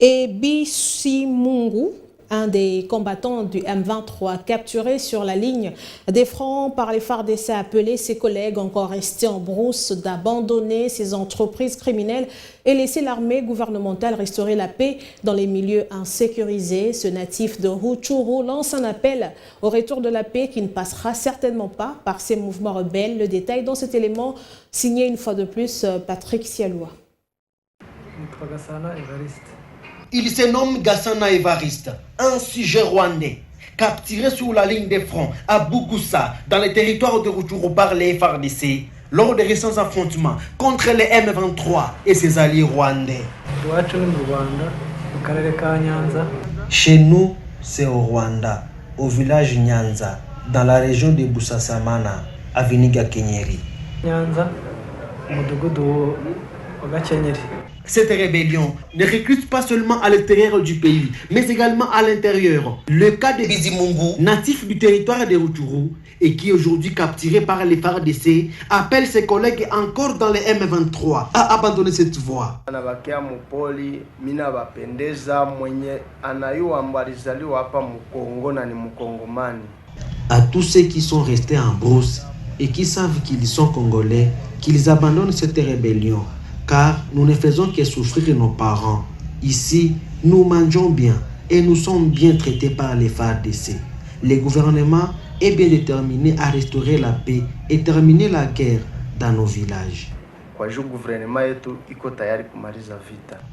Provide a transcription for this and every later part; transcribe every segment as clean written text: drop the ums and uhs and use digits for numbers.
Et Bissimungu, un des combattants du M23 capturé sur la ligne des fronts par les FARDC, a appelé ses collègues encore restés en brousse d'abandonner ces entreprises criminelles et laisser l'armée gouvernementale restaurer la paix dans les milieux insécurisés. Ce natif de Rutshuru lance un appel au retour de la paix qui ne passera certainement pas par ces mouvements rebelles. Le détail dans cet élément signé une fois de plus Patrick Sialoua. Il se nomme Gassana Evariste, un sujet rwandais, capturé sur la ligne des fronts à Bukusa, dans les territoires de Rutshuru par les FARDC, lors des récents affrontements contre les M23 et ses alliés rwandais. Chez nous, c'est au Rwanda, au village Nyanza, dans la région de Busasamana, à Viniga Kenyeri. Cette rébellion ne recrute pas seulement à l'extérieur du pays, mais également à l'intérieur. Le cas de Bizimungu, natif du territoire de Rutshuru, et qui est aujourd'hui capturé par les FARDC, appelle ses collègues encore dans les M23 à abandonner cette voie. À tous ceux qui sont restés en brousse et qui savent qu'ils sont congolais, qu'ils abandonnent cette rébellion. Car nous ne faisons que souffrir nos parents. Ici, nous mangeons bien et nous sommes bien traités par les FARDC. Le gouvernement est bien déterminé à restaurer la paix et terminer la guerre dans nos villages.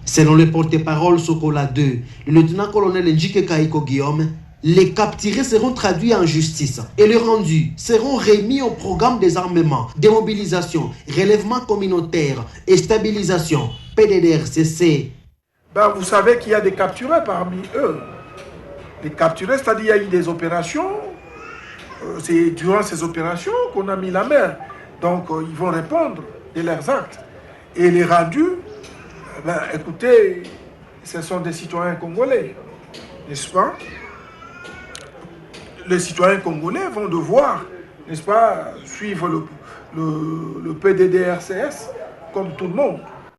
Selon le porte-parole Sokola 2, le lieutenant-colonel Njike Kaiko Guillaume, les capturés seront traduits en justice et les rendus seront remis au programme des armements, démobilisation, relèvement communautaire et stabilisation, PDDRCC. Vous savez qu'il y a des capturés parmi eux. Les capturés, c'est-à-dire qu'il y a eu des opérations. C'est durant ces opérations qu'on a mis la main. Donc ils vont répondre de leurs actes. Et les rendus, écoutez, ce sont des citoyens congolais, n'est-ce pas? Les citoyens congolais vont devoir, n'est-ce pas, suivre le PDDRCS comme tout le monde.